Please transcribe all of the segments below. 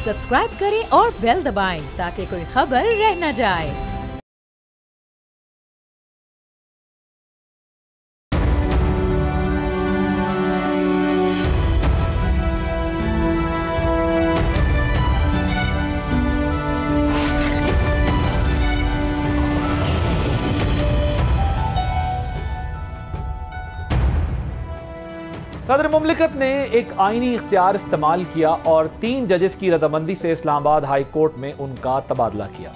Subscribe करें और bell दबाएं ताकि कोई खबर रह न जाए। सदर मुमलिकत ने एक आईनी इख्तियार इस्तेमाल किया और 3 जजेस की रजामंदी से इस्लामाबाद हाई कोर्ट में उनका तबादला किया।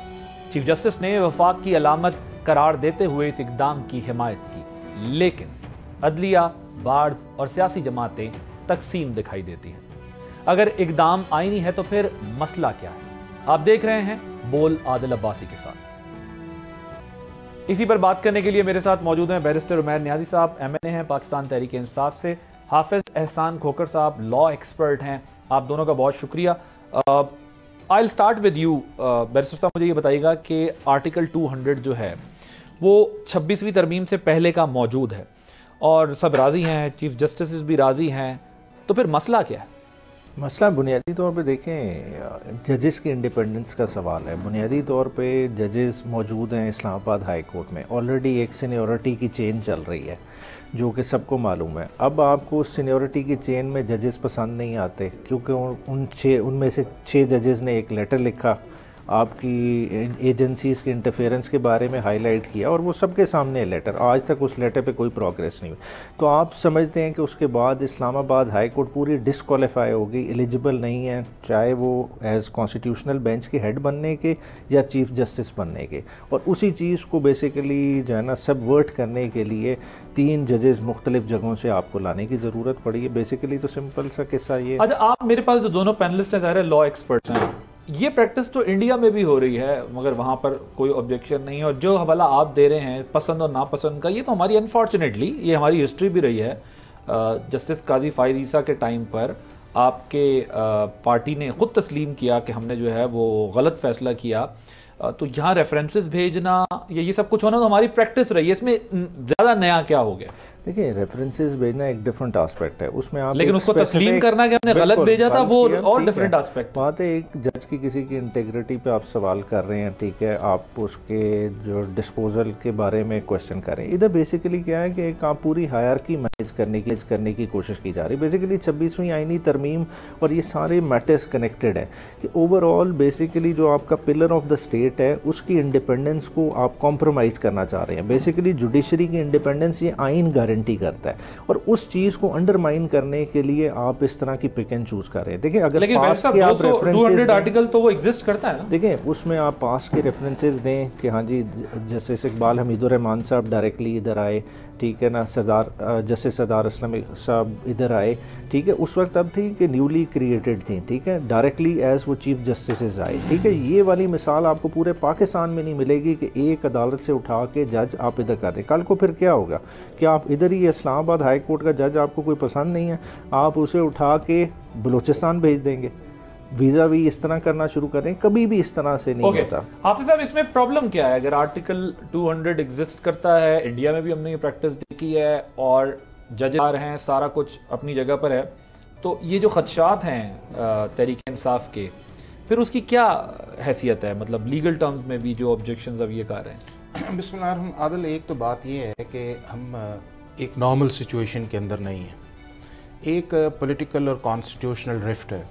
चीफ जस्टिस ने वफाक की अलामत करार देते हुए इस इकदाम की हिमायत की, लेकिन अदलिया, बार्स और सियासी जमातें तकसीम दिखाई देती हैं। अगर इकदाम आईनी है तो फिर मसला क्या है? आप देख रहे हैं बोल आदिल अब्बासी के साथ। इसी पर बात करने के लिए मेरे साथ मौजूद हैं बैरिस्टर उमैर नियाजी साहब, MNA हैं पाकिस्तान तहरीक इंसाफ से, हाफिज एहसान खोखर साहब लॉ एक्सपर्ट हैं। आप दोनों का बहुत शुक्रिया। I will start with you barrister साहब, मुझे ये बताइएगा कि आर्टिकल 200 जो है वो 26वीं तरमीम से पहले का मौजूद है और सब राज़ी हैं, चीफ जस्टिस भी राज़ी हैं, तो फिर मसला क्या है? मसला बुनियादी तौर पे देखें जजेस की इंडिपेंडेंस का सवाल है। बुनियादी तौर पे जजेस मौजूद हैं इस्लामाबाद हाई कोर्ट में, ऑलरेडी एक सीनियरिटी की चेन चल रही है जो कि सबको मालूम है। अब आपको उस सीनियरिटी की चेन में जजेस पसंद नहीं आते क्योंकि उनमें से 6 जजेस ने एक लेटर लिखा, आपकी एजेंसीज़ के इंटरफेरेंस के बारे में हाईलाइट किया और वो सबके सामने लेटर, आज तक उस लेटर पे कोई प्रोग्रेस नहीं हुई। तो आप समझते हैं कि उसके बाद इस्लामाबाद हाई कोर्ट पूरी डिसक्वालीफाई होगी, एलिजिबल नहीं है, चाहे वो एज़ कॉन्स्टिट्यूशनल बेंच के हेड बनने के या चीफ जस्टिस बनने के। और उसी चीज़ को बेसिकली जो है ना सबवर्ट करने के लिए 3 जजेस मुख्तलिफ जगहों से आपको लाने की ज़रूरत पड़ी है। बेसिकली तो सिंपल सा किस्सा ये। अच्छा, आप मेरे पास जो दोनों पैनलिस्ट हैं ज़ाहिर है लॉ एक्सपर्ट्स हैं, ये प्रैक्टिस तो इंडिया में भी हो रही है मगर वहाँ पर कोई ऑब्जेक्शन नहीं है, और जो हवाला आप दे रहे हैं पसंद और नापसंद का, ये तो हमारी अनफॉर्चुनेटली ये हमारी हिस्ट्री भी रही है। जस्टिस काजी फाइज ईसा के टाइम पर आपके पार्टी ने ख़ुद तस्लीम किया कि हमने जो है वो गलत फैसला किया, तो यहाँ रेफरेंसेस भेजना ये सब कुछ होना तो हमारी प्रैक्टिस रही है, इसमें ज़्यादा नया क्या हो गया? देखिए रेफरेंसेस भेजना एक डिफरेंट एस्पेक्ट है, उसमें आप लेकिन उसको तस्लीम करना कि हमने गलत भेजा था वो और डिफरेंट एस्पेक्ट। बात है एक जज की किसी की इंटीग्रिटी पे आप सवाल कर रहे हैं, ठीक है, आप उसके जो डिस्पोजल के बारे में क्वेश्चन करें। इधर बेसिकली क्या है कि एक आप पूरी हायरार्की मैनेज करने की कोशिश की जा रही है। बेसिकली 26वीं आईनी तरमीम और ये सारे मैटर्स कनेक्टेड है कि ओवरऑल बेसिकली जो आपका पिलर ऑफ द स्टेट है उसकी इंडिपेंडेंस को आप कॉम्प्रोमाइज़ करना चाह रहे हैं। बेसिकली जुडिशरी की इंडिपेंडेंस ये आइन गारंटी करता है और उस चीज़ को अंडरमाइन करने के लिए आप इस तरह की पिक एंड चूज कर रहे हैं। देखिए अगर पास के आप 200 आर्टिकल तो वो एग्जिस्ट करता है ना, देखिए उसमें आप पास के रेफरेंसेस दें कि हाँ जी जस्टिस इकबाल हमीदुर रहमान साहब डायरेक्टली इधर आए, ठीक है ना, जस्टिस सरदार असलम साहब इधर आए, ठीक है, उस वक्त अब थी कि न्यूली क्रिएटेड थी, ठीक है, डायरेक्टली एज वो चीफ जस्टिस आए, ठीक है। ये वाली मिसाल आपको पूरे पाकिस्तान में नहीं मिलेगी कि एक अदालत से उठा के जज आप इधर कर रहे हैं। कल को फिर क्या होगा कि आप इधर ही इस्लामाबाद हाई कोर्ट का जज आपको कोई पसंद नहीं है, आप उसे उठा के बलूचिस्तान भेज देंगे, वीज़ा भी इस तरह करना शुरू करें, कभी भी इस तरह से नहीं होता। हाफिज साहब, इसमें प्रॉब्लम क्या है? अगर आर्टिकल 200 एग्जिस्ट करता है, इंडिया में भी हमने ये प्रैक्टिस देखी है और जज आ रहे हैं, सारा कुछ अपनी जगह पर है, तो ये जो खदशात हैं तहरीक इंसाफ के, फिर उसकी क्या हैसियत है, मतलब लीगल टर्म्स में भी जो ऑब्जेक्शंस अब ये कर रहे हैं? बिस्मिल्लाह आदिल, एक तो बात ये है कि हम एक नॉर्मल सिचुएशन के अंदर नहीं है, एक पॉलिटिकल और कॉन्स्टिट्यूशनल रिफ्ट है।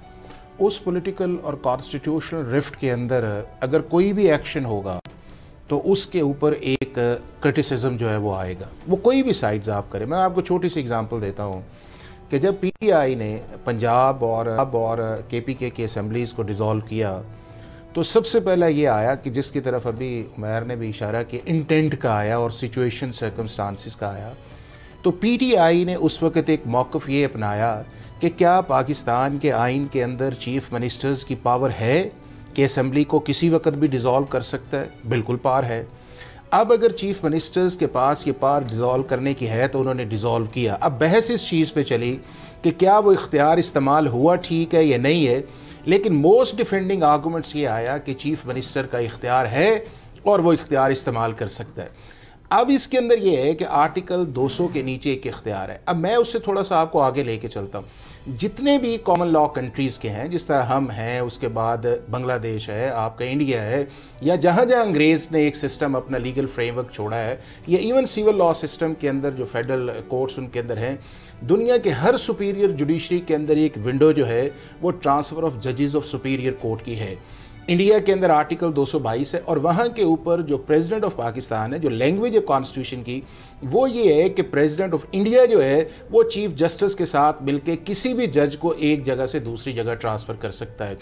उस पॉलिटिकल और कॉन्स्टिट्यूशनल रिफ्ट के अंदर अगर कोई भी एक्शन होगा तो उसके ऊपर एक क्रिटिसिज्म जो है वो आएगा, वो कोई भी साइड्स आप करें। मैं आपको छोटी सी एग्जांपल देता हूँ कि जब PTI ने पंजाब और KPK की असम्बलीज़ को डिज़ोल्व किया तो सबसे पहला ये आया कि जिसकी तरफ अभी उमैर ने भी इशारा किया, इंटेंट का आया और सिचुएशन सर्कमस्टांसिस का आया। तो PTI ने उस वक़्त एक मौक़िफ़ ये अपनाया कि क्या पाकिस्तान के आइन के अंदर चीफ मिनिस्टर्स की पावर है कि असम्बली को किसी वक्त भी डिज़ोल्व कर सकता है? बिल्कुल पावर है। अब अगर चीफ मिनिस्टर्स के पास ये पावर डिज़ोल्व करने की है तो उन्होंने डिज़ोल्व किया। अब बहस इस चीज़ पे चली कि क्या वो इख्तियार इस्तेमाल हुआ ठीक है या नहीं है, लेकिन मोस्ट डिफेंडिंग आर्गूमेंट्स ये आया कि चीफ मिनिस्टर का इख्तियार है और वो इख्तियार इस्तेमाल कर सकता है। अब इसके अंदर ये है कि आर्टिकल 200 के नीचे एक इख्तियार है। अब मैं उससे थोड़ा सा आपको आगे लेके चलता हूँ। جتنے بھی کامن لا کنٹریز کے ہیں، جس طرح ہم ہیں، اس کے بعد بنگلہ دیش ہے، آپ کا انڈیا ہے، یا جہاں جہاں انگریز نے ایک سسٹم اپنا لیگل فریم ورک چھوڑا ہے، یا ایون سیول لا سسٹم کے اندر جو فیڈرل کورٹس ان کے اندر ہیں، دنیا کے ہر سپیریئر جوڈیشری کے اندر ایک ونڈو جو ہے وہ ٹرانسفر آف ججز آف سپیریئر کورٹ کی ہے۔ انڈیا کے اندر آرٹیکل 222 ہے، اور وہاں کے اوپر جو پریزیڈنٹ آف پاکستان ہے، جو لینگویج ہے کانسٹیٹیوشن کی، وہ یہ ہے کہ پریزیڈنٹ آف انڈیا جو ہے وہ چیف جسٹس کے ساتھ مل کے کسی بھی جج کو ایک جگہ سے دوسری جگہ ٹرانسفر کر سکتا ہے۔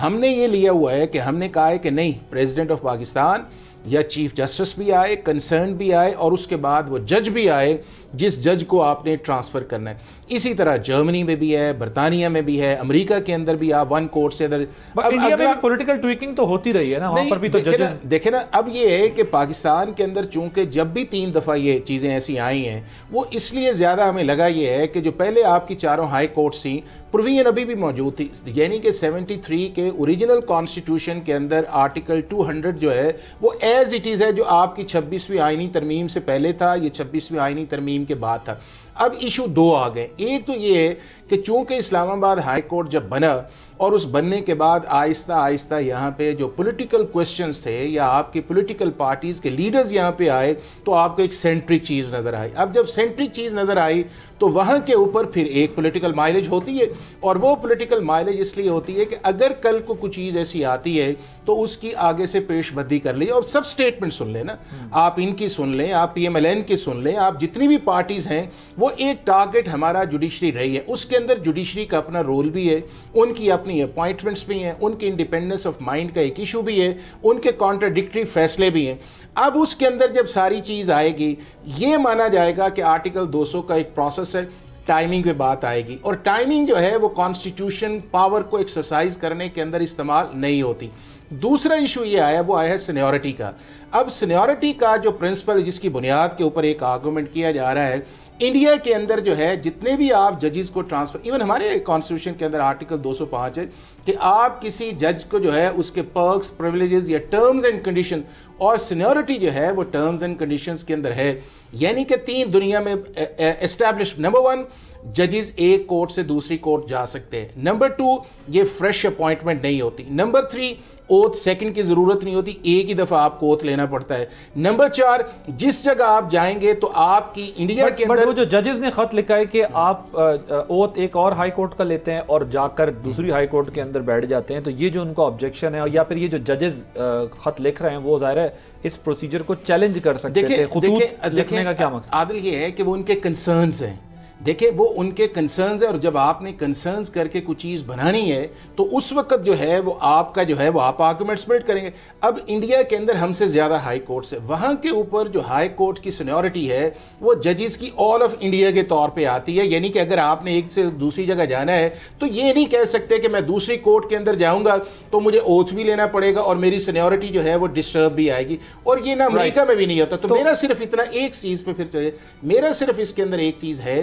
ہم نے یہ لیا ہوا ہے کہ ہم نے کہا ہے کہ نہیں، پریزیڈنٹ آف پاکستان یا چیف جسٹس بھی آئے، کنسرن بھی آئے، اور اس کے بعد وہ جج بھی آئے جس جج کو آپ نے ٹرانسفر کرنا ہے۔ اسی طرح جرمنی میں بھی ہے، برطانیہ میں بھی ہے، امریکہ کے اندر بھی آپ ون کورٹ سے ادھر۔ انڈیا میں پولیٹیکل ٹویکنگ تو ہوتی رہی ہے نا، وہاں پر بھی تو ججز دیکھیں نا، اب یہ ہے کہ پاکستان کے اندر چونکہ جب بھی 3 دفعہ یہ چیزیں ایسی آئی ہیں، وہ اس لیے زیادہ ہمیں لگا یہ ہے کہ جو پہلے آپ کی چاروں ہائی کورٹس تھیں، پروویژن ابھی بھی موجود تھی، یعنی کہ 73 کے اوریجنل کانسٹیٹیوشن کے اندر آرٹیکل 200 جو ہے وہ ایز اٹ از ہے، جو آپ کی 26ویں آئینی ترمیم سے پہلے تھا، یہ 26ویں آئینی ترمیم کے بعد تھا۔ اب ایشو 2 آ گئے۔ ایک تو یہ ہے کہ چونکہ اسلام آباد ہائی کورٹ جب بنا، اور اس بننے کے بعد آہستہ آہستہ یہاں پہ جو پولیٹیکل کویسچنز تھے، یا آپ کی پولیٹیکل پارٹیز کے لیڈرز یہاں پہ آئے، تو آپ کو ایک سینٹرک چیز نظر آئی۔ اب جب سینٹرک چیز نظر آئی تو وہاں کے اوپر پھر ایک پولیٹیکل مائلیج ہوتی ہے، اور وہ پولیٹیکل مائلیج اس لیے ہوتی ہے کہ اگر کل کو کچھ چیز ایسی آتی ہے تو اس کی آگے سے پیش بدی کر لیں، اور سب سٹیٹمنٹ سن لیں نا، آپ ان کی سن لیں، آپ پی ایم ایل این کی سن لیں، آپ جتنی بھی پارٹیز ہیں، وہ ایک ٹارگٹ ہمارا جوڈیشری رہی ہے۔ اس کے اندر جوڈیشری کا اپنا رول بھی ہے، ان کی اپنی اپوائنٹمنٹس بھی ہیں، ان کی انڈیپینڈنس آف مائنڈ کا ایک ایشو بھی ہے، ان کے کانٹراڈکٹری فیصلے بھی ہیں۔ اب اس کے اندر جب ساری چیز آئے گی، یہ مانا جائے گا کہ آرٹیکل 200 کا ایک پروسیس ہے، ٹائمنگ پہ بات آئے گی، اور ٹائمنگ جو ہے وہ کانسٹیٹیوشن پاور کو ایکسرسائز کرنے کے اندر استعمال نہیں ہوتی۔ دوسرا ایشو یہ آیا، وہ آیا ہے سینیورٹی کا۔ اب سینیورٹی کا جو پرنسپل جس کی بنیاد کے اوپر ایک آرگومنٹ کیا جا رہا ہے، انڈیا کے اندر جو ہے جتنے بھی آپ ججز کو ٹرانسفر، ایون ہمارے کانسٹیٹیوشن کے اندر آرٹیکل 205 ہے کہ آپ کسی جج کو جو ہے اس کے پرکس، پریویلیجز یا ٹرمز اینڈ کنڈیشن، اور سینیورٹی جو ہے وہ ٹرمز اینڈ کنڈیشنز کے اندر ہے، یعنی کہ 3 دنیا میں اسٹیبلش۔ نمبر 1، ججز ایک کورٹ سے دوسری کورٹ جا سکتے ہیں۔ نمبر 2، یہ فریش اپوائنٹمنٹ نہیں ہوتی۔ نمبر 3، اوتھ سیکنڈ کی ضرورت نہیں ہوتی، ایک ہی دفعہ آپ کو اوتھ لینا پڑتا ہے۔ نمبر 4، جس جگہ آپ جائیں گے تو آپ کی انڈیا کے اندر، وہ جو ججز نے خط لکھا ہے کہ آپ اوتھ ایک اور ہائی کورٹ کا لیتے ہیں اور جا کر دوسری ہائی کورٹ کے اندر بیٹھ جاتے ہیں، تو یہ جو ان کا آبجیکشن ہے، یا پھر یہ جو ججز خط لکھ رہے ہیں، وہ ظاہر ہے اس پروسیجر کو چیلنج کر سکتے تھے۔ خطوط لکھنے کا کیا مقصد؟ عادل یہ ہے کہ وہ ان کے کنسرنز ہیں، دیکھیں وہ ان کے کنسرنز ہیں، اور جب آپ نے کنسرنز کر کے کچھ چیز بنانی ہے تو اس وقت جو ہے وہ آپ کا جو ہے وہ آپ آرگومنٹس بیٹ کریں گے۔ اب انڈیا کے اندر ہم سے زیادہ ہائی کورٹس ہے، وہاں کے اوپر جو ہائی کورٹ کی سینیورٹی ہے وہ ججز کی آل آف انڈیا کے طور پہ آتی ہے، یعنی کہ اگر آپ نے ایک سے دوسری جگہ جانا ہے تو یہ نہیں کہہ سکتے کہ میں دوسری کورٹ کے اندر جاؤں گا تو مجھے اوتھ بھی لینا پڑے گا اور میری سینیورٹی جو ہے وہ ڈسٹرب بھی آئے گی، اور یہ نہ امریکہ میں بھی نہیں ہوتا۔ تو میرا صرف اتنا ایک چیز پہ پھر چلے، میرا صرف اس کے اندر ایک چیز ہے،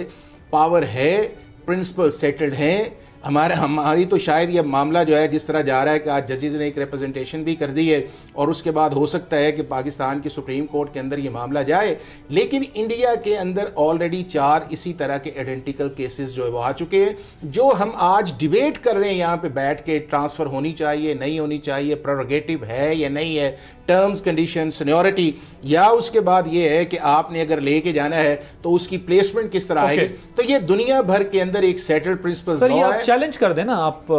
پاور ہے، پرنسپل سیٹلڈ ہیں ہماری، تو شاید یہ معاملہ جو ہے جس طرح جا رہا ہے کہ آج ججز نے ایک ریپرزنٹیشن بھی کر دی ہے، اور اس کے بعد ہو سکتا ہے کہ پاکستان کی سپریم کورٹ کے اندر یہ معاملہ جائے، لیکن انڈیا کے اندر آلریڈی 4 اسی طرح کے ایڈنٹیکل کیسز جو ہے وہ آ چکے ہیں، جو ہم آج ڈیبیٹ کر رہے ہیں یہاں پہ بیٹھ کے، ٹرانسفر ہونی چاہیے نہیں ہونی چاہیے، پروگیٹو ہے یا نہیں ہے، ٹرمز کنڈیشن، سینیورٹی، یا اس کے بعد یہ ہے کہ آپ نے اگر لے کے جانا ہے تو اس کی پلیسمنٹ کس طرح آئے گی۔ تو یہ دنیا بھر کے اندر ایک سیٹل پرنسپل سر، یہ آپ چیلنج کر دیں نا، آپ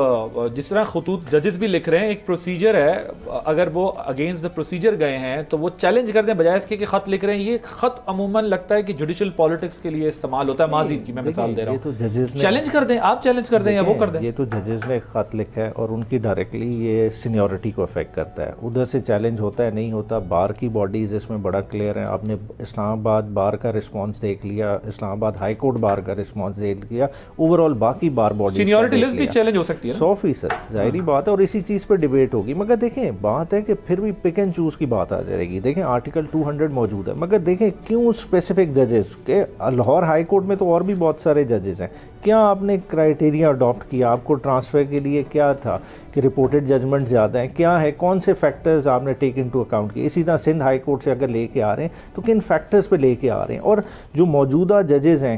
جس طرح خطوط ججز بھی لکھ رہے ہیں، ایک پروسیجر ہے، اگر وہ اگینسٹ دا پروسیجر گئے ہیں تو وہ چیلنج کر دیں، بجائے اس کے کہ خط لکھ رہے ہیں۔ یہ خط عموماً لگتا ہے کہ جوڈیشل پالیٹکس کے لیے استعمال ہوتا ہے، ماضی کی میں مثال دے رہا ہوں۔ چیلنج کر دیں، آپ چیلنج کر دیں یا وہ کر دیں۔ یہ تو ججز نے خط لکھا ہے اور ان کی ڈائریکٹلی یہ سینیورٹی کو افیکٹ کرتا ہے، ادھر سے چیلنج ہوتا ہے نہیں ہوتا۔ بار کی باڈیز اس میں بڑا کلیئر ہیں، آپ نے اسلام آباد بار کا رسپانس دیکھ لیا، اسلام آباد ہائی کورٹ بار کا رسپانس دیکھ لیا، اوور آل باقی بار باڈیز سینیورٹی لسٹ بھی چیلنج ہو سکتی ہے 100%، ظاہری بات ہے، اور اسی چیز پہ ڈیبیٹ ہوگی۔ مگر دیکھیں بات ہے کہ پھر بھی پک اینڈ چوز کی بات آ جائے گی۔ دیکھیں آرٹیکل 200 موجود ہے، مگر دیکھیں کیوں اسپیسیفک ججز کہ لاہور ہائی کورٹ میں تو اور بھی بہت سارے ججز ہیں، کیا آپ نے کرائیٹیریا اڈاپٹ کیا؟ آپ کو ٹرانسفر کے لیے کیا تھا کہ رپورٹڈ ججمنٹ زیادہ ہیں، کیا ہے، کون سے فیکٹرز آپ نے ٹیک انٹو اکاؤنٹ کیے؟ اسی طرح سندھ ہائی کورٹ سے اگر لے کے آ رہے ہیں تو کن فیکٹرز پہ لے کے آ رہے ہیں، اور جو موجودہ ججز ہیں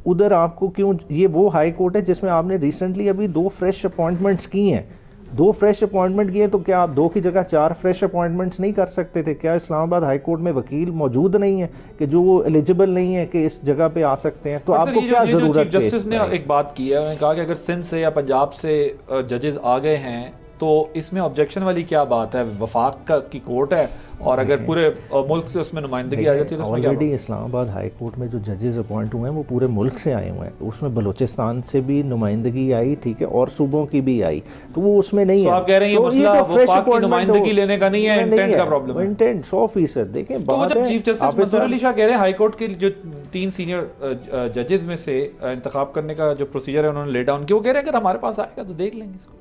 उधर आपको क्यों, ये वो हाई कोर्ट है जिसमें आपने रिसेंटली अभी 2 फ्रेश अपॉइंटमेंट्स की हैं, 2 फ्रेश अपॉइंटमेंट किए, तो क्या आप 2 की जगह 4 फ्रेश अपॉइंटमेंट्स नहीं कर सकते थे? क्या इस्लामाबाद हाई कोर्ट में वकील मौजूद नहीं है कि जो वो एलिजिबल नहीं है कि इस जगह पे आ सकते हैं? तो आपको क्या जरूरत है? जस्टिस ने एक बात की है, उन्होंने कहा कि अगर सिंध से या पंजाब से जजेस आ गए हैं तो इसमें ऑब्जेक्शन वाली क्या बात है? वफाक की कोर्ट है और अगर पूरे मुल्क से उसमें नुमाइंदगी आ जाती है तो उसमें क्या? ऑलरेडी इस्लामाबाद हाई कोर्ट में जो जजेस अपॉइंट हुए हैं वो पूरे मुल्क से आए हुए हैं, उसमें बलूचिस्तान से भी नुमाइंदगी आई, ठीक है, और सूबों की भी आई, तो वो उसमें नहीं है। आप कह रहे हैं ये मसला वफाक की नुमाइंदगी लेने का नहीं है, इंटेंट का प्रॉब्लम है। इंटेंट 100%। देखें बात है, चीफ जस्टिस मंसूर अली शाह कह रहे हैं हाई कोर्ट के जो 3 सीनियर जजेस में से इंतखाब करने का जो प्रोसीजर है उन्होंने ले डाउन किया, वो कह रहे हैं अगर हमारे पास आएगा तो देख लेंगे इसको।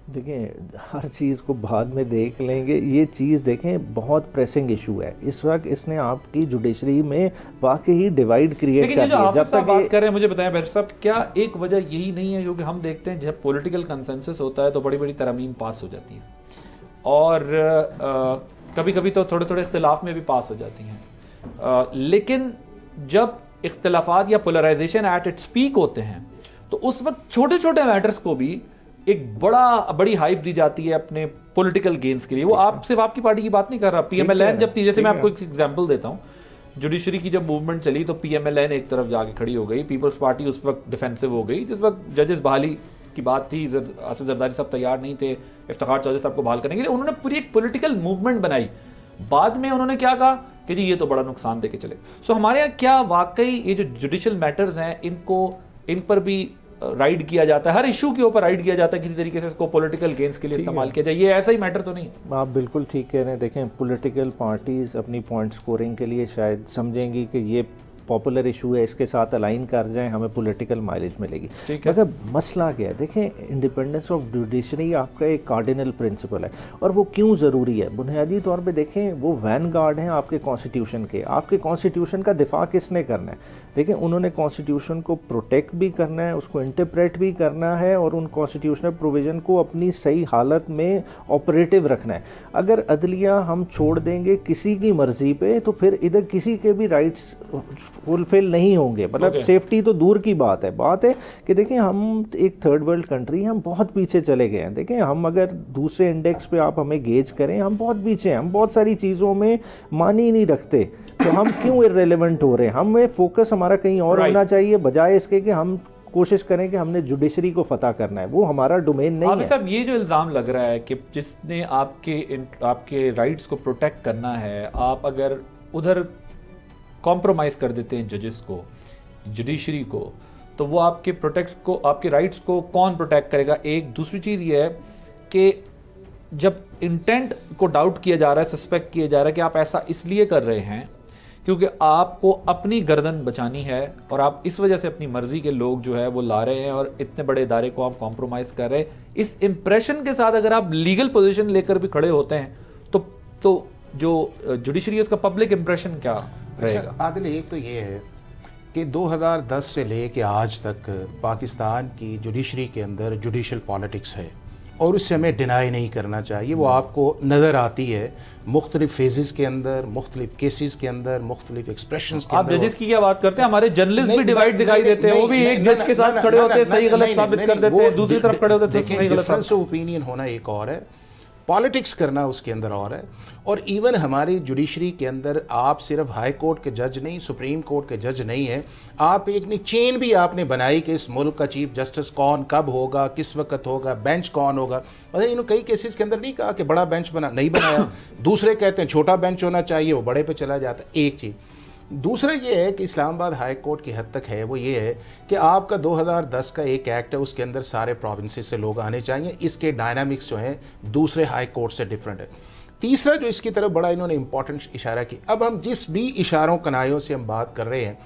देखें हर चीज़ को बाद में देख लेंगे, ये चीज़ देखें बहुत प्रेसिंग इशू है इस वक्त, इसने आपकी जुडिशरी में वाकई डिवाइड क्रिएट कर दिया। जब तक बात कर रहे हैं, मुझे बताएं बैरिस्टर साहब, क्या एक वजह यही नहीं है क्योंकि हम देखते हैं जब पॉलिटिकल कंसेंसस होता है तो बड़ी बड़ी तरमीम पास हो जाती हैं और कभी कभी तो थोड़े थोड़े इख्तिलाफ में भी पास हो जाती हैं, लेकिन जब इख्तिलाफात या पोलराइजेशन एट इट्स पीक होते हैं तो उस वक्त छोटे छोटे मैटर्स को भी एक बड़ी हाइप दी जाती है अपने पॉलिटिकल गेन्स के लिए। वो आप सिर्फ आपकी पार्टी की बात नहीं कर रहा, पीएमएलएन जब थी, जैसे मैं आपको एक एग्जांपल देता हूँ, जुडिशरी की जब मूवमेंट चली तो पीएमएलएन एक तरफ जाके खड़ी हो गई, पीपल्स पार्टी उस वक्त डिफेंसिव हो गई, जिस वक्त जजेस बहाली की बात थी, आसिफ जरदारी साहब तैयार नहीं थे इफ्तिखार चौधरी साहब को बहाल करने के लिए, उन्होंने पूरी एक पॉलिटिकल मूवमेंट बनाई। बाद में उन्होंने क्या कहा कि जी ये तो बड़ा नुकसान दे के चले। सो हमारे यहाँ क्या वाकई ये जो जुडिशल मैटर्स हैं इन पर भी राइड किया जाता है, हर इशू के ऊपर राइड किया जाता है, किसी तरीके से इसको पॉलिटिकल गेन्स के लिए इस्तेमाल किया जाए? ये ऐसा ही मैटर तो नहीं? आप बिल्कुल ठीक कह रहे हैं। देखें पॉलिटिकल पार्टीज अपनी पॉइंट स्कोरिंग के लिए शायद समझेंगी कि ये पॉपुलर इशू है, इसके साथ अलाइन कर जाएं, हमें पॉलिटिकल माइलेज मिलेगी। मगर मसला क्या है, देखें इंडिपेंडेंस ऑफ जुडिशरी आपका एक कार्डिनल प्रिंसिपल है और वो क्यों ज़रूरी है? बुनियादी तौर पे देखें वो वैन गार्ड हैं आपके कॉन्स्टिट्यूशन के। आपके कॉन्स्टिट्यूशन का दिफा किसने करना है? देखें उन्होंने कॉन्स्टिट्यूशन को प्रोटेक्ट भी करना है, उसको इंटरप्रेट भी करना है और उन कॉन्स्टिट्यूशनल प्रोविज़न को अपनी सही हालत में ऑपरेटिव रखना है। अगर अदलिया हम छोड़ देंगे किसी की मर्ज़ी पे तो फिर इधर किसी के भी राइट्स फुलफिल नहीं होंगे। मतलब सेफ्टी तो दूर की बात है कि देखिए हम एक थर्ड वर्ल्ड कंट्री, हम बहुत पीछे चले गए हैं। देखें हम अगर दूसरे इंडेक्स पे आप हमें गेज करें, हम बहुत पीछे हैं, हम बहुत सारी चीज़ों में मान ही नहीं रखते, तो हम क्यों इर्रेलेवेंट हो रहे हैं? हमें फोकस हमारा कहीं और होना चाहिए, बजाय इसके कि हम कोशिश करें कि हमने जुडिशरी को फतह करना है, वो हमारा डोमेन नहीं है। साहब ये जो इल्ज़ाम लग रहा है कि जिसने आपके राइट्स को प्रोटेक्ट करना है, आप अगर उधर कॉम्प्रोमाइज़ कर देते हैं जजेस को, जुडिशरी को, तो वो आपके राइट्स को कौन प्रोटेक्ट करेगा? एक दूसरी चीज़ ये है कि जब इंटेंट को डाउट किया जा रहा है, सस्पेक्ट किया जा रहा है कि आप ऐसा इसलिए कर रहे हैं क्योंकि आपको अपनी गर्दन बचानी है और आप इस वजह से अपनी मर्जी के लोग जो है वो ला रहे हैं और इतने बड़े इदारे को आप कॉम्प्रोमाइज़ कर रहे हैं, इस इंप्रेशन के साथ अगर आप लीगल पोजीशन लेकर भी खड़े होते हैं तो जो जुडिशरी है उसका पब्लिक इंप्रेशन क्या रहेगा? अच्छा आदिल, एक तो ये है कि 2010 से ले के आज तक पाकिस्तान की जुडिशरी के अंदर जुडिशल पॉलिटिक्स है और उससे हमें डिनाई नहीं करना चाहिए। वो आपको नज़र आती है मुख्तलिफ फेजेस के अंदर, मुख्तलिफ केसेस के अंदर, मुख्तलिफ एक्सप्रेशंस के अंदर। आप जजेस की क्या बात करते हैं? हमारे जर्नलिस्ट भी डिवाइड दिखाई देते हैं, वो भी एक जज के साथ खड़े होते हैं, सही गलत साबित कर देते हैं, दूसरी तरफ खड़े होते हैं, सही गलत। डिफरेंस ऑफ ओपिनियन होना एक और है, पॉलिटिक्स करना उसके अंदर और है। और इवन हमारी जुडिशरी के अंदर आप सिर्फ हाई कोर्ट के जज नहीं, सुप्रीम कोर्ट के जज नहीं हैं, आप एक चेन भी आपने बनाई कि इस मुल्क का चीफ जस्टिस कौन, कब होगा, किस वक्त होगा, बेंच कौन होगा। मतलब इन्होंने कई केसेस के अंदर नहीं कहा कि बड़ा बेंच नहीं बनाया, दूसरे कहते हैं छोटा बेंच होना चाहिए, वो बड़े पे चला जाता है। एक चीज़। दूसरा ये है कि इस्लामाबाद हाई कोर्ट की हद तक है वो ये है कि आपका 2010 का एक एक्ट है, उसके अंदर सारे प्रोविंसेस से लोग आने चाहिए। इसके डायनामिक्स जो हैं दूसरे हाई कोर्ट से डिफरेंट है। तीसरा जो इसकी तरफ बड़ा इन्होंने इंपॉर्टेंट इशारा की, अब हम जिस भी इशारों कनायों से हम बात कर रहे हैं,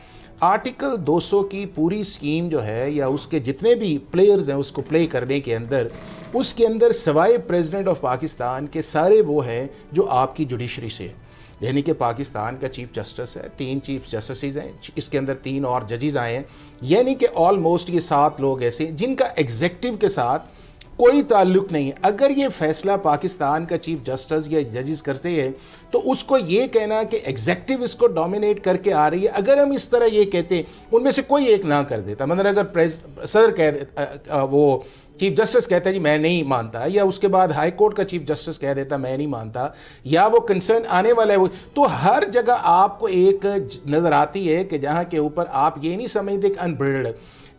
आर्टिकल 200 की पूरी स्कीम जो है या उसके जितने भी प्लेयर्स हैं उसको प्ले करने के अंदर, उसके अंदर सवाए प्रेसिडेंट ऑफ पाकिस्तान के सारे वो हैं जो आपकी जुडिशरी से है। यानी कि पाकिस्तान का चीफ जस्टिस है, 3 चीफ जस्टिस हैं, इसके अंदर 3 और जजेस आए हैं, यानी कि ऑलमोस्ट ये 7 लोग ऐसे जिनका एग्जेक्टिव के साथ کوئی تعلق نہیں ہے. اگر یہ فیصلہ پاکستان کا چیف جسٹس یا ججز کرتے ہیں تو اس کو یہ کہنا کہ ایگزیکٹو اس کو ڈومینیٹ کر کے آ رہی ہے. اگر ہم اس طرح یہ کہتے ہیں, ان میں سے کوئی ایک نہ کر دیتا, مطلب اگر صدر کہہ دیتا, وہ چیف جسٹس کہتا ہے جی میں نہیں مانتا, یا اس کے بعد ہائی کورٹ کا چیف جسٹس کہہ دیتا میں نہیں مانتا, یا وہ کنسرن آنے والا ہے, تو ہر جگہ آپ کو ایک نظر آتی ہے کہ جہاں کے اوپر آپ یہ نہیں سمجھتے کہ انبریڈ.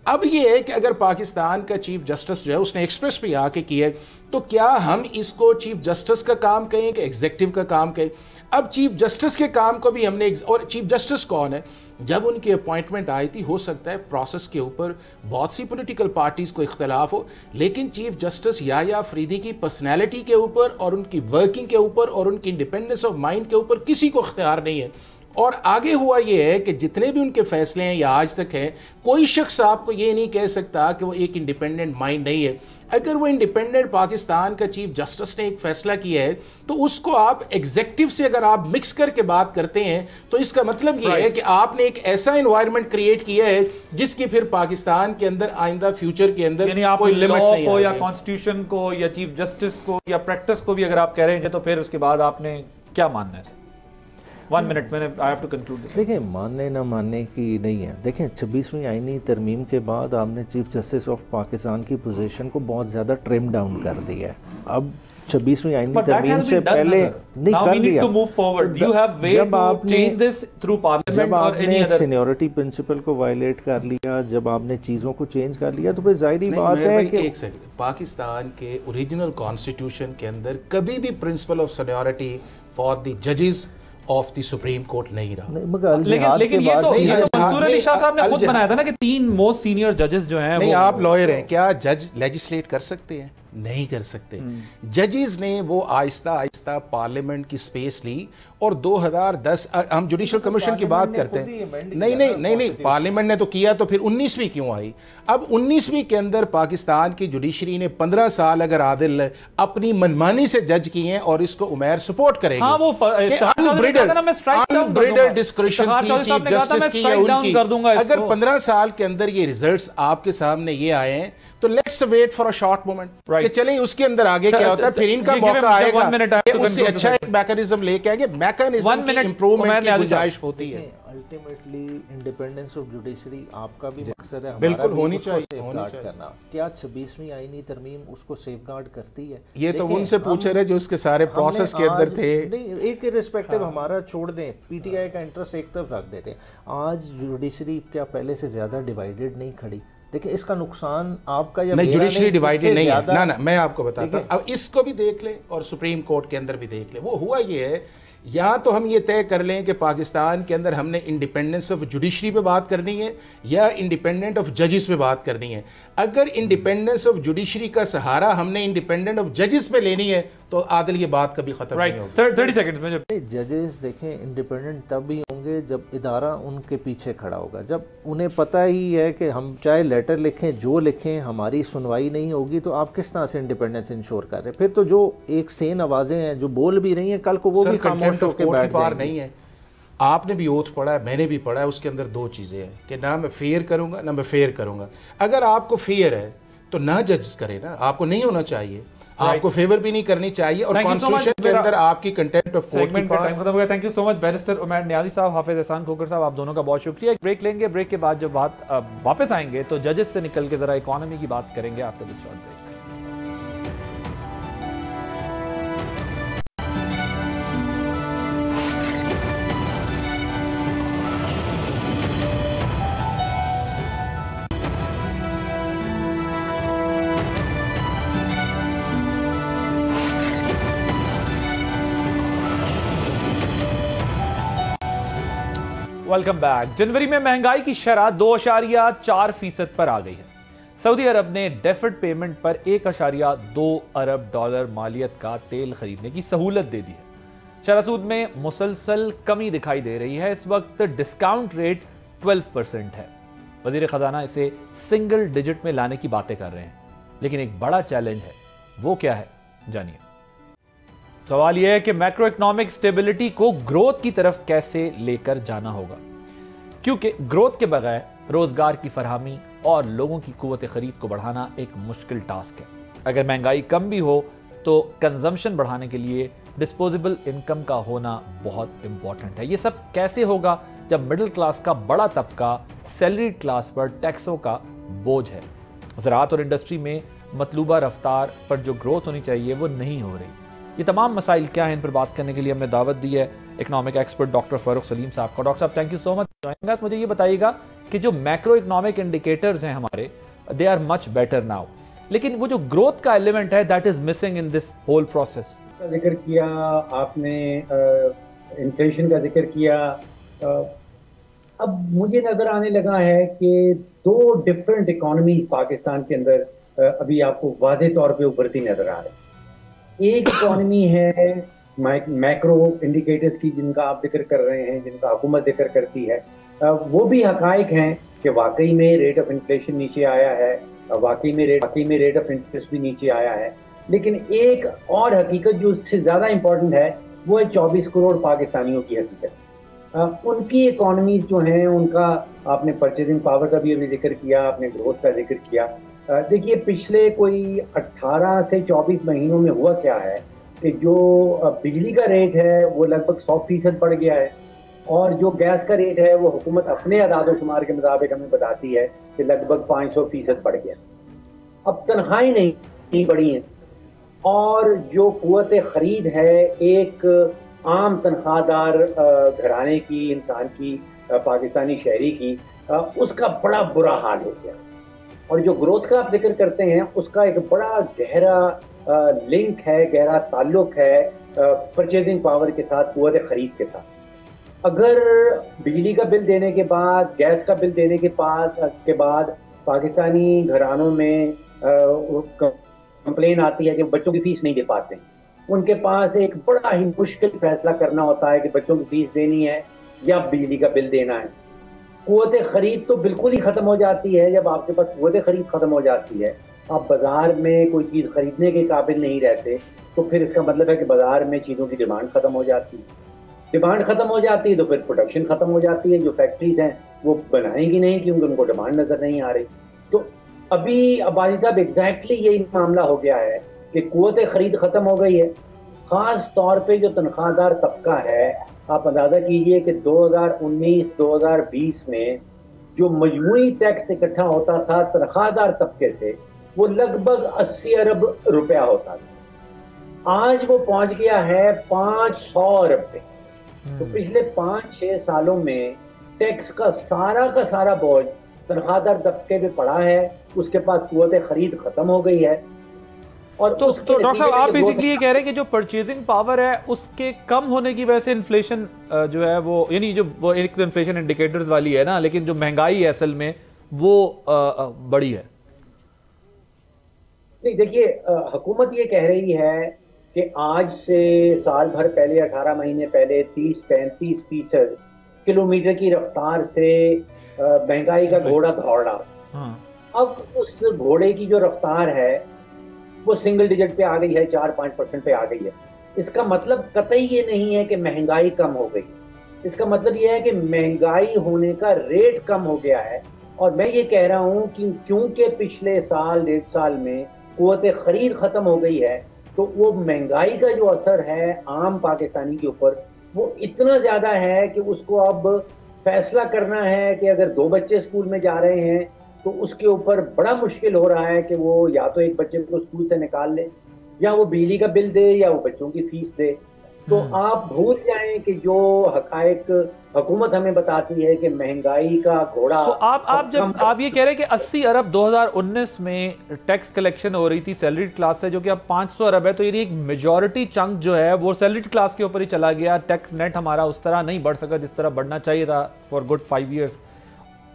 اب یہ ہے کہ اگر پاکستان کا چیف جسٹس جو ہے اس نے ایکسپریس بھی آ کے کیا ہے, تو کیا ہم اس کو چیف جسٹس کا کام کہیں کہ ایگزیکٹو کا کام کہیں؟ اب چیف جسٹس کے کام کو بھی ہم نے, اور چیف جسٹس کون ہے؟ جب ان کی اپوائنٹمنٹ آئی تھی, ہو سکتا ہے پروسیس کے اوپر بہت سی پولیٹیکل پارٹیز کو اختلاف ہو, لیکن چیف جسٹس یحییٰ افریدی کی پرسنالٹی کے اوپر اور ان کی ورکنگ کے اوپر اور ان کی انڈیپینڈنس آف مائنڈ کے اوپر کسی کو اختیار نہیں ہے. اور آگے ہوا یہ ہے کہ جتنے بھی ان کے فیصلے ہیں یا آج تک ہیں, کوئی شخص آپ کو یہ نہیں کہہ سکتا کہ وہ ایک انڈیپینڈنٹ مائنڈ نہیں ہے. اگر وہ انڈیپینڈنٹ پاکستان کا چیف جسٹس نے ایک فیصلہ کیا ہے تو اس کو آپ ایگزیکٹو سے اگر آپ مکس کر کے بات کرتے ہیں تو اس کا مطلب یہ ہے کہ آپ نے ایک ایسا انوائرمنٹ کریٹ کیا ہے جس کی پھر پاکستان کے اندر آئندہ فیوچر کے اندر کوئی لمٹ نہیں ہے. یا کانسٹیٹیوشن کو یا چیف جسٹس کو یا پریکٹس کو بھی اگر آپ کہہ رہے ہیں تو پھر اس کے بعد آپ نے کیا ماننا ہے؟ 1 منٹ میں I have to conclude this. دیکھیں ماننے نہ ماننے کی نہیں ہے. دیکھیں 26ویں آئینی ترمیم کے بعد آپ نے چیف جسٹس آف پاکستان کی پوزیشن کو بہت زیادہ ٹرم ڈاؤن کر دیا ہے. اب 26ویں آئینی ترمیم سے پہلے نہیں کر لیا. جب آپ نے سینیورٹی پرنسپل کو وائلیٹ کر لیا, جب آپ نے چیزوں کو چینج کر لیا, تو پھر ظاہری بات ہے کہ ایک سیکنڈ, پاکستان کے اوریجنل کانسٹیٹیوشن کے اندر کبھی بھی principle of seniority for the ججز آف دی سپریم کورٹ نہیں رہا. لیکن یہ تو منصور علی شاہ صاحب نے خود بنایا تھا نا کہ 3 موسٹ سینئر ججز جو ہیں. نہیں, آپ لائر ہیں, کیا جج لیجسلیٹ کر سکتے ہیں؟ نہیں کر سکتے. ججز نے وہ آہستہ آہستہ پارلیمنٹ کی سپیس لی, اور 2010 ہم جوڈیشل کمیشن کی بات کرتے ہیں. نہیں, پارلیمنٹ نے تو کیا, تو پھر 19ویں کیوں آئی؟ اب 19ویں کے اندر پاکستان کی جوڈیشری نے 15 سال اگر عادل اپنی منمانی سے جج کی ہیں, اور اس کو عمیر سپورٹ کرے گی انبریڈل ڈسکریشن کی چیف جسٹس کی یا ان کی. اگر 15 سال کے اندر یہ ریزلٹس آپ کے سامنے یہ آئے ہیں تو let's wait for a short moment کہ چلیں اس کے اندر آگے کیا ہوتا ہے, پھر ان کا موقع آئے گا کہ اس سے اچھا ایک میکانزم لے کے آئیں گے. میکانزم کی امپروومنٹ کی گنجائش ہوتی ہے. الٹیمیٹلی انڈیپینڈنس آف جوڈیشری آپ کا بھی مقصد ہے, بالکل ہونی چاہیے کرنا. کیا 26ویں آئینی ترمیم اس کو سیف گارڈ کرتی ہے؟ یہ تو ان سے پوچھ رہے جو اس کے سارے پروسیس کے اندر تھے. نہیں, ایک ریسپیکٹیو ہمارا چھوڑ دیں, پی ٹی آئی کا انٹرسٹ ایک طرف رکھ دیتے ہیں. آج جوڈیشری کیا پہلے سے زیادہ ڈیوائیڈڈ نہیں کھڑی؟ دیکھیں اس کا نقصان آپ کا یا نہیں, جوڈیشری ڈیوائیڈڈ نہیں ہے. نہ میں آپ کو بتاتا ہوں, اب اس کو بھی دیکھ لیں اور سپریم کورٹ کے اندر بھی دیکھ لیں. وہ ہوا یہ ہے, یا تو ہم یہ طے کر لیں کہ پاکستان کے اندر ہم نے انڈیپینڈنس آف جوڈیشری پہ بات کرنی ہے یا انڈیپینڈنٹ آف ججز پہ بات کرنی ہے. اگر انڈیپینڈنس آف جوڈیشری کا سہارا ہم نے انڈیپینڈنٹ آف ججز پہ لینی ہے تو عادل یہ بات کبھی ختم نہیں ہوگی. 30 سیکنڈ میں ججز دیکھیں انڈیپینڈنٹ تب بھی ہوں گے جب ادارہ ان کے پیچھے کھڑا ہوگا, جب انہیں پتہ ہی ہے کہ ہم چاہے لیٹر لکھیں جو لکھیں ہماری سنوائی نہیں ہوگی, تو آپ کس طرح سے انڈیپینڈنس انشور کر رہے ہیں؟ پھر تو جو ایک سین آوازیں ہیں جو بول بھی رہی ہیں, کل کو وہ بھی خاموش ہو کے بیٹھ جائیں گے. آپ نے بھی اوتھ پڑھا ہے, میں نے بھی پڑھا ہے, اس کے اندر 2 چیزیں ہیں کہ نہ میں فیئر کروں گا نہ میں فیئر کروں گا. اگر آپ کو فیئر ہے تو نہ ججز کرے نا, آپ کو نہیں ہونا چاہیے, آپ کو فیور بھی نہیں کرنی چاہیے, اور کانسٹیٹیوشن کے اندر آپ کی کنٹیمپٹ آف کورٹ کی ٹائم ختم ہو گیا. Thank you so much barrister Umair Niazi Sahib, Hafiz احسان کھوکھر صاحب, آپ دونوں کا بہت شکریہ. ایک بریک لیں گے, بریک کے بعد جب واپس آئیں گے تو ججز سے نکل کے ذرا اکانومی کی بات کریں گے after this short break. Welcome back. جنوری میں مہنگائی کی شرح 2.4% پر آ گئی ہے. سعودی عرب نے ڈیفرڈ پیمنٹ پر $1.2 ارب مالیت کا تیل خریدنے کی سہولت دے دی ہے. شرح سود میں مسلسل کمی دکھائی دے رہی ہے. اس وقت ڈسکاؤنٹ ریٹ 12% ہے. وزیر خزانہ اسے سنگل ڈیجٹ میں لانے کی باتیں کر رہے ہیں, لیکن ایک بڑا چیلنج ہے. وہ کیا ہے, جانیے. سوال یہ ہے کہ میکرو اکنامک سٹیبلٹی کو گروتھ کی طرف کیسے لے کر جانا ہوگا, کیونکہ گروتھ کے بغیر روزگار کی فراہمی اور لوگوں کی قوت خرید کو بڑھانا ایک مشکل ٹاسک ہے. अगर महंगाई कम भी हो तो कंजम्पशन बढ़ाने के लिए डिस्पोजेबल इनकम का होना बहुत इंपॉर्टेंट है। ये सब कैसे होगा जब मिडिल क्लास का बड़ा तबका सैलरीड क्लास पर टैक्सों का बोझ है। ज़राअत और इंडस्ट्री में मतलूबा रफ्तार पर जो ग्रोथ होनी चाहिए वो नहीं हो रही। ये तमाम मसाइल क्या हैं, इन पर बात करने के लिए हमने दावत दी है economic expert doctor Farooq Salim साहब का। डॉक्टर साहब thank you so much joining us. मुझे ये बताइएगा कि जो मैक्रो इकोनॉमिक इंडिकेटर्स हैं हमारे, they are much better now, लेकिन वो जो ग्रोथ का एलिमेंट है that is missing in this whole process. का जिक्र किया आपने, इन्फ्लेशन का जिक्र किया। अब मुझे नज़र आने लगा है कि दो डिफरेंट इकोनॉमी पाकिस्तान के अंदर अभी आपको वाज़ेह तौर पे उभरती नज़र आ रही। एक इकोनॉमी है मैक्रो इंडिकेटर्स की जिनका आप जिक्र कर रहे हैं, जिनका हुकूमत जिक्र करती है, वो भी हकायक हैं कि वाकई में रेट ऑफ इन्फ्लेशन नीचे आया है, वाकई में रेट ऑफ इंटरेस्ट भी नीचे आया है। लेकिन एक और हकीकत जो उससे ज़्यादा इम्पोर्टेंट है वो है 24 करोड़ पाकिस्तानियों की हकीकत। उनकी इकॉनमी जो हैं, उनका आपने परचेजिंग पावर का भी अभी जिक्र किया, आपने ग्रोथ का जिक्र किया। देखिए पिछले कोई 18 से 24 महीनों में हुआ क्या है कि जो बिजली का रेट है वो लगभग 100% बढ़ गया है, और जो गैस का रेट है वो हुकूमत अपने अदाद शुमार के मुताबिक हमें बताती है कि लगभग 500% बढ़ गया। अब तनख्वाहें नहीं बढ़ी हैं, और जो कुव्वत खरीद है एक आम तनख्वाहदार घराने की, इंसान की, पाकिस्तानी शहरी की, उसका बड़ा बुरा हाल हो गया। और जो ग्रोथ का आप जिक्र करते हैं उसका एक बड़ा गहरा लिंक है, गहरा ताल्लुक है परचेजिंग पावर के साथ, कुव्वत खरीद के साथ। अगर बिजली का बिल देने के बाद, गैस का बिल देने के बाद पाकिस्तानी घरानों में कंप्लेन आती है कि बच्चों की फीस नहीं दे पाते, उनके पास एक बड़ा ही मुश्किल फैसला करना होता है कि बच्चों की फीस देनी है या बिजली का बिल देना है। कुव्वत खरीद तो बिल्कुल ही ख़त्म हो जाती है। जब आपके पास कुव्वत खरीद ख़त्म हो जाती है, आप बाज़ार में कोई चीज़ खरीदने के काबिल नहीं रहते, तो फिर इसका मतलब है कि बाज़ार में चीज़ों की डिमांड ख़त्म हो जाती है। डिमांड ख़त्म हो जाती है तो फिर प्रोडक्शन ख़त्म हो जाती है। जो फैक्ट्रीज हैं वो बनाएंगी नहीं क्योंकि उनको डिमांड नज़र नहीं आ रही। तो अभी अबादी साहब एग्जैक्टली यही मामला हो गया है कि कुव्वत खरीद ख़त्म हो गई है। ख़ास तौर पे जो तनख्वाहदार तबका है, आप अंदाज़ा कीजिए कि 2019-2020 में जो मजमूई टैक्स इकट्ठा होता था तनख्वाहदार तबके से, वो लगभग 80 अरब रुपया होता था। आज वो पहुंच गया है 500 अरब पे। तो पिछले 5-6 सालों में टैक्स का सारा बोझ तनख्वाहदार तबके पे पड़ा है, उसके पास कुव्वत खरीद खत्म हो गई है। और तो डॉक्टर साहब आप बेसिकली ये कह रहे हैं कि जो परचेजिंग पावर है उसके कम होने की वजह से इन्फ्लेशन जो है वो, यानी जो वो एक तो इन्फ्लेशन इंडिकेटर्स वाली है ना, लेकिन जो महंगाई है असल में वो बड़ी है। नहीं, देखिए हुकूमत ये कह रही है कि आज से साल भर पहले, 18 महीने पहले 30-35% किलोमीटर की रफ्तार से महंगाई का घोड़ा दौड़ रहा। अब उस घोड़े की जो रफ्तार है वो सिंगल डिजिट पे आ गई है, 4-5% पे आ गई है। इसका मतलब कतई ये नहीं है कि महंगाई कम हो गई, इसका मतलब ये है कि महंगाई होने का रेट कम हो गया है। और मैं ये कह रहा हूँ कि क्योंकि पिछले साल 1.5 साल में कुव्वत खरीद खत्म हो गई है, तो वो महंगाई का जो असर है आम पाकिस्तानी के ऊपर वो इतना ज़्यादा है कि उसको अब फैसला करना है कि अगर 2 बच्चे स्कूल में जा रहे हैं तो उसके ऊपर बड़ा मुश्किल हो रहा है कि वो या तो एक बच्चे को स्कूल से निकाल ले, या वो बिजली का बिल दे, या वो बच्चों की फीस दे। तो आप भूल जाएं कि जो हकायक हुकूमत हमें बताती है कि महंगाई का घोड़ा। आप ये कह रहे हैं कि 80 अरब 2019 में टैक्स कलेक्शन हो रही थी सैलरीड क्लास से, जो कि अब 500 अरब है, तो ये एक मेजॉरिटी चंक जो है वो सैलरीड क्लास के ऊपर ही चला गया। टैक्स नेट हमारा उस तरह नहीं बढ़ सका जिस तरह बढ़ना चाहिए था फॉर गुड 5 ईयर्स।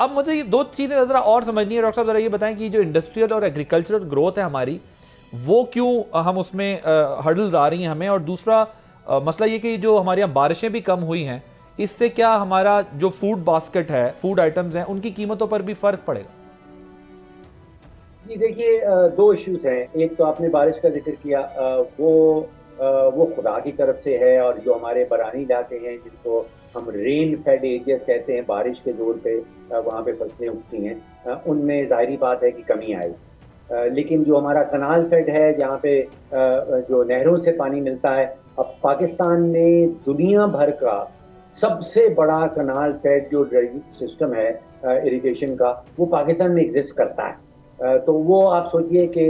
अब मुझे ये 2 चीज़ें ज़रा और समझनी है डॉक्टर साहब, ज़रा ये बताएं कि जो इंडस्ट्रियल और एग्रीकल्चरल ग्रोथ है हमारी, वो क्यों हम उसमें हर्डल्स आ रही हैं हमें, और दूसरा मसला ये कि जो हमारे यहाँ बारिशें भी कम हुई हैं, इससे क्या हमारा जो फूड बास्केट है, फूड आइटम्स हैं, उनकी कीमतों पर भी फ़र्क पड़ेगा? जी देखिए 2 इश्यूज हैं। एक तो आपने बारिश का जिक्र किया, वो खुदा की तरफ से है, और जो हमारे बरानी इलाके हैं जिनको हम रेन फेड एरिया कहते हैं, बारिश के जोर पे वहाँ पे फसलें उगती हैं, उनमें ज़ाहिरी बात है कि कमी आएगी। لیکن جو ہمارا کنال فیڈ ہے جہاں پہ جو نہروں سے پانی ملتا ہے، اب پاکستان میں دنیا بھر کا سب سے بڑا کنال فیڈ جو ڈرینیج سسٹم ہے اریگیشن کا، وہ پاکستان میں ایگزسٹ کرتا ہے. تو وہ آپ سوچئے کہ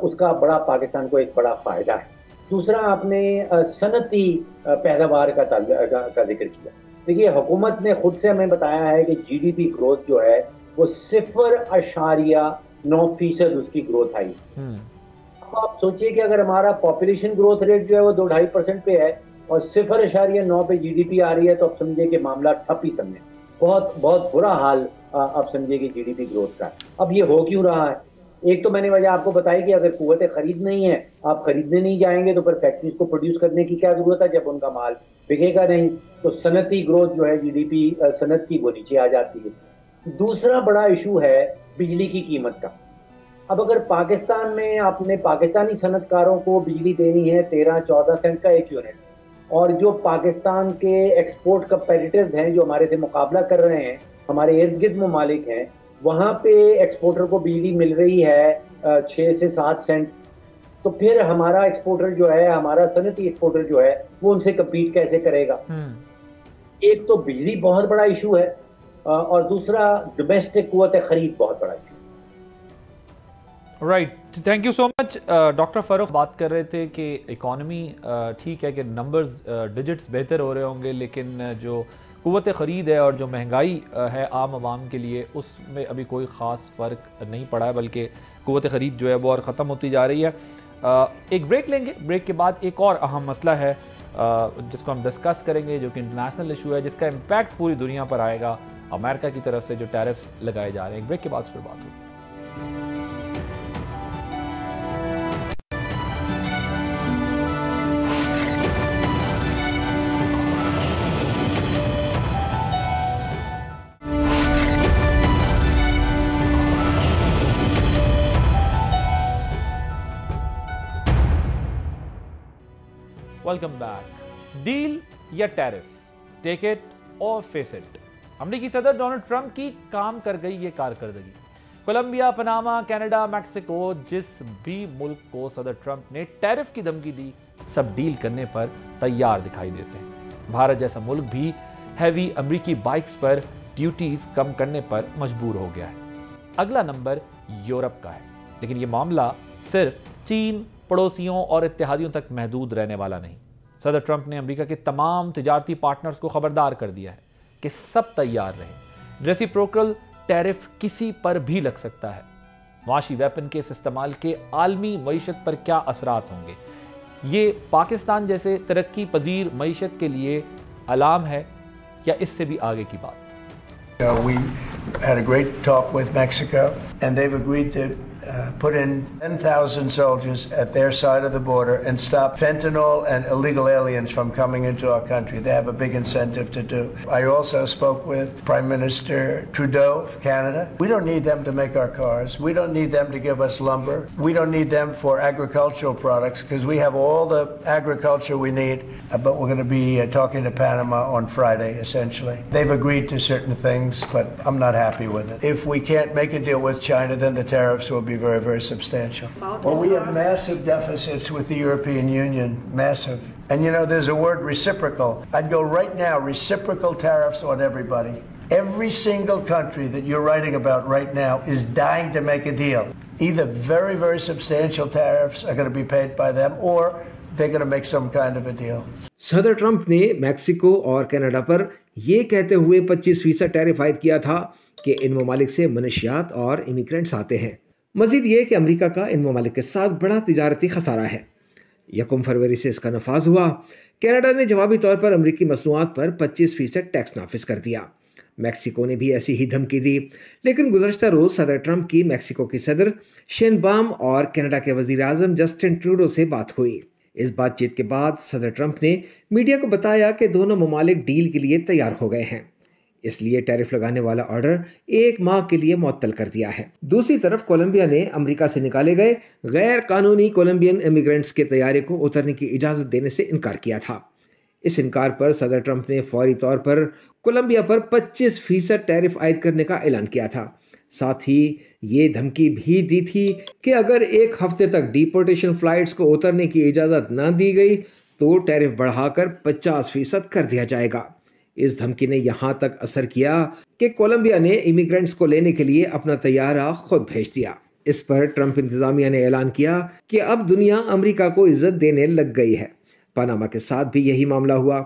اس کا بڑا پاکستان کو ایک بڑا فائدہ ہے. دوسرا آپ نے صنعتی پیداوار کا ذکر کیا. دیکھیے حکومت نے خود سے ہمیں بتایا ہے کہ جی ڈی پی گروتھ جو ہے وہ 0.9% اس کی گروتھ آئی. اب آپ سوچئے کہ اگر ہمارا پاپولیشن گروتھ ریٹ جو ہے وہ 2-2.5% پہ ہے اور 0.9 پہ جی ڈی پی آ رہی ہے، تو اب سمجھے کہ معاملہ ٹھپ ہی سمجھیں. بہت بہت برا حال اب سمجھے کہ جی ڈی پی گروتھ کا. اب یہ ہو کیوں رہا ہے؟ ایک تو میں نے وجہ آپ کو بتائی کہ اگر قوت خرید نہیں ہے، آپ خریدنے نہیں جائیں گے تو پھر فیکٹریز کو پروڈیوس کرنے کی کیا ضرورت ہے جب ان کا مال بکے گا نہیں. تو صنعتی گروتھ جو ہے جی ڈی پی صنعت کی وہ نیچے آ جاتی ہے. دوسرا بڑا ایشو ہے بجلی کی قیمت کا. اب اگر پاکستان میں آپ نے پاکستانی صنعت کاروں کو بجلی دینی ہے 13-14 سینٹ کا ایک یونٹ، اور جو پاکستان کے ایکسپورٹ کمپیٹیٹرز ہیں جو ہمارے سے مقابلہ کر رہے ہیں، ہمارے ارد گرد ممالک ہیں، وہاں پہ ایکسپورٹر کو بجلی مل رہی ہے 6 سے 7 سینٹ، تو پھر ہمارا ایکسپورٹر جو ہے، ہمارا صنعتی ایکسپورٹر جو ہے، وہ ان سے کمپیٹ کیسے کرے گا؟ ایک تو بجلی بہت بڑا ایشو ہے، اور دوسرا ڈومیسٹک قوت خرید بہت بڑا issue. Right, thank you so much. Doctor Farooq بات کر رہے تھے کہ اکانومی ٹھیک ہے کہ نمبرز ڈیجٹس بہتر ہو رہے ہوں گے، لیکن جو قوت خرید ہے اور جو مہنگائی ہے عام عوام کے لیے، اس میں ابھی کوئی خاص فرق نہیں پڑا ہے، بلکہ قوت خرید جو ہے وہ اور ختم ہوتی جا رہی ہے. ایک بریک لیں گے، بریک کے بعد ایک اور اہم مسئلہ ہے جس کو ہم ڈسکس کریں گے، جو کہ انٹرنیشنل ایشو ہے، جس کا امپیکٹ پوری دنیا پر آئے گا، امریکہ کی طرف سے جو ٹیرفز لگائے جا رہے ہیں. ایک بریک کے بعد اس پر بات ہوگی. Welcome back. ڈیل یا ٹیرف، ٹیک اٹ اور فیس اٹ. امریکی صدر ڈونلڈ ٹرمپ کی کام کر گئی یہ کارکردگی. کولمبیا، پناما، کینیڈا، میکسیکو، جس بھی ملک کو صدر ٹرمپ نے ٹیرف کی دھمکی دی، سب ڈیل کرنے پر تیار دکھائی دیتے ہیں. بھارت جیسا ملک بھی ہیوی امریکی بائکس پر ڈیوٹیز کم کرنے پر مجبور ہو گیا ہے. اگلا نمبر یورپ کا ہے، لیکن یہ معاملہ صرف چین، پڑوسیوں اور اتحادیوں تک محدود رہنے والا نہیں. صدر ٹرمپ نے امریکہ کے تمام تجارتی پارٹنرز کو خبردار کر دیا ہے کہ سب تیار رہیں. ریسیپروکل ٹیرف کسی پر بھی لگ سکتا ہے. معاشی ویپن کے اس استعمال کے عالمی معیشت پر کیا اثرات ہوں گے؟ یہ پاکستان جیسے ترقی پذیر معیشت کے لیے علام ہے یا اس سے بھی آگے کی بات؟ We had a great talk with Mexico, and they've agreed to put in 10,000 soldiers at their side of the border and stop fentanyl and illegal aliens from coming into our country. They have a big incentive to do. I also spoke with Prime Minister Trudeau of Canada. We don't need them to make our cars. We don't need them to give us lumber. We don't need them for agricultural products because we have all the agriculture we need. But we're going to be talking to Panama on Friday, essentially. They've agreed to certain things, but I'm not happy with it. If we can't make a deal with China, then the tariffs will be very, very substantial. Well, we have massive deficits with the European Union, massive. And you know, there's a word reciprocal. I'd go right now, reciprocal tariffs on everybody. Every single country that you're writing about right now is dying to make a deal. Either very, very substantial tariffs are going to be paid by them, or they're going to make some kind of a deal. صدر Trump نے Mexico اور Canada پر یہ کہتے ہوئے 25% tariff عائد کیا تھا کہ ان ممالک سے منشیات اور امیگرینٹس آتے ہیں. مزید یہ کہ امریکہ کا ان ممالک کے ساتھ بڑا تجارتی خسارہ ہے. 1 فروری سے اس کا نفاذ ہوا. کینیڈا نے جوابی طور پر امریکی مصنوعات پر 25% ٹیکس نافذ کر دیا. میکسیکو نے بھی ایسی ہی دھمکی دی. لیکن گزشتہ روز صدر ٹرمپ کی میکسیکو کی صدر شین بام اور کینیڈا کے وزیر اعظم جسٹن ٹروڈو سے بات ہوئی. اس بات چیت کے بعد صدر ٹرمپ نے میڈیا کو بتایا کہ دونوں ممالک ڈیل کے لیے تیار ہو گئے ہیں. اس لیے ٹیرف لگانے والا آرڈر 1 ماہ کے لیے معطل کر دیا ہے. دوسری طرف کولمبیا نے امریکہ سے نکالے گئے غیر قانونی کولمبین امیگرینٹس کے طیارے کو اترنے کی اجازت دینے سے انکار کیا تھا. اس انکار پر صدر ٹرمپ نے فوری طور پر کولمبیا پر 25% ٹیرف عائد کرنے کا اعلان کیا تھا. साथ ही ये धमकी भी दी थी कि अगर एक हफ्ते तक डिपोर्टेशन फ्लाइट्स को उतरने की इजाज़त न दी गई तो टैरिफ बढ़ाकर 50% कर दिया जाएगा। इस धमकी ने यहाँ तक असर किया कि कोलंबिया ने इमिग्रेंट्स को लेने के लिए अपना तैयारा खुद भेज दिया। इस पर ट्रंप इंतजामिया ने ऐलान किया कि अब दुनिया अमेरिका को इज्जत देने लग गई है। पनामा के साथ भी यही मामला हुआ।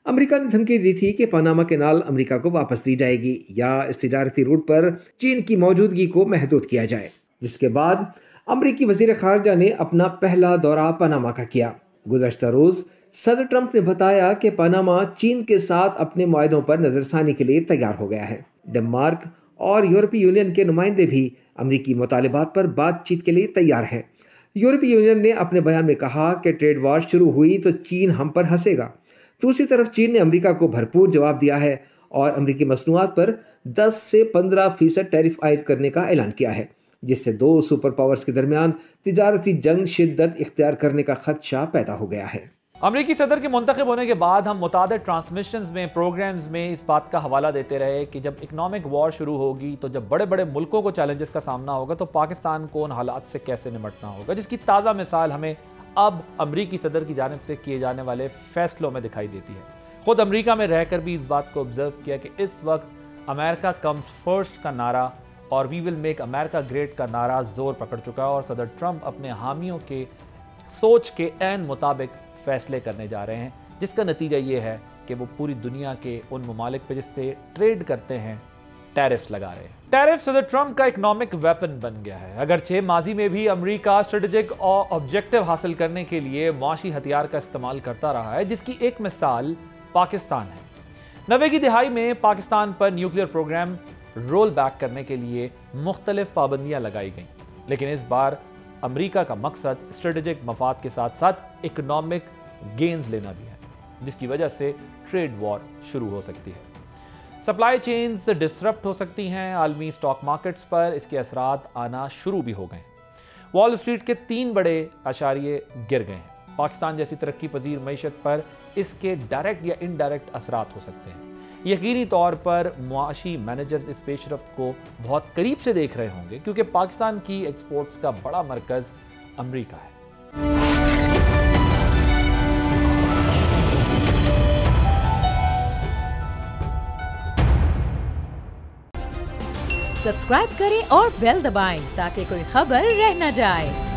अमेरिका ने धमकी दी थी कि पनामा कैनाल अमेरिका को वापस दी जाएगी या इस तिजारती रूट पर चीन की मौजूदगी को महदूद किया जाए, जिसके बाद अमेरिकी वजीर खारजा ने अपना पहला दौरा पनामा का किया। गुज़श्ता रोज़ सदर ट्रंप ने बताया कि पनामा चीन के साथ अपने मुआहदों पर नजरसानी के लिए तैयार हो गया है। डेनमार्क और यूरोपीय यूनियन के नुमाइंदे भी अमेरिकी मुतालिबात पर बातचीत के लिए तैयार हैं। यूरोपीय यूनियन ने अपने बयान में कहा कि ट्रेड वॉर शुरू हुई तो चीन हम पर हंसेगा। दूसरी तरफ चीन ने अमेरिका को भरपूर जवाब दिया है और अमेरिकी मसनूआत पर 10 से 15% टैरिफ आयद करने का ऐलान किया है, जिससे दो सुपर पावर्स के दरमियान तिजारती जंग शिद्दत इख्तियार करने का खदशा पैदा हो गया है। अमेरिकी सदर के मुंतखब होने के बाद हम मुतादिद ट्रांसमिशंस में, प्रोग्राम्स में इस बात का हवाला देते रहे कि जब इकनॉमिक वॉर शुरू होगी तो जब बड़े बड़े मुल्कों को चैलेंजेस का सामना होगा तो पाकिस्तान को उन हालात से कैसे निपटना होगा, जिसकी ताज़ा मिसाल हमें अब अमेरिकी सदर की जानिब से किए जाने वाले फैसलों में दिखाई देती है। खुद अमेरिका में रहकर भी इस बात को ऑब्जर्व किया कि इस वक्त अमेरिका कम्स फर्स्ट का नारा और we will make America great का नारा जोर पकड़ चुका है और सदर ट्रंप अपने हामियों के सोच के ऐन मुताबिक फैसले करने जा रहे हैं, जिसका नतीजा ये है कि वो पूरी दुनिया के उन ममालिक पे जिससे ट्रेड करते हैं टैरिफ्स लगा रहे हैं। टैरिफ सदर ट्रंप का इकोनॉमिक वेपन बन गया है। अगरचे माजी में भी अमेरिका स्ट्रेटेजिक और ऑब्जेक्टिव हासिल करने के लिए मुआशी हथियार का इस्तेमाल करता रहा है, जिसकी एक मिसाल पाकिस्तान है। 90 की दिहाई में पाकिस्तान पर न्यूक्लियर प्रोग्राम रोल बैक करने के लिए मुख्तलिफ पाबंदियां लगाई गईं, लेकिन इस बार अमेरिका का मकसद स्ट्रेटेजिक मफाद के साथ साथ इकोनॉमिक गेन्स लेना भी है, जिसकी वजह से ट्रेड वॉर शुरू हो सकती है। सप्लाई चेन्स डिसरप्ट हो सकती हैं। आलमी स्टॉक मार्केट्स पर इसके असरात आना शुरू भी हो गए। वॉल स्ट्रीट के 3 बड़े आशारिये गिर गए हैं। पाकिस्तान जैसी तरक्की पजीर मईशत पर इसके डायरेक्ट या इनडायरेक्ट असरात हो सकते हैं। यकीनी तौर पर मुआशी मैनेजर्स इस पेशरफ्त को बहुत करीब से देख रहे होंगे, क्योंकि पाकिस्तान की एक्सपोर्ट्स का बड़ा मरकज अमेरिका है। सब्सक्राइब करें और बेल दबाएं ताकि कोई खबर रह न जाए।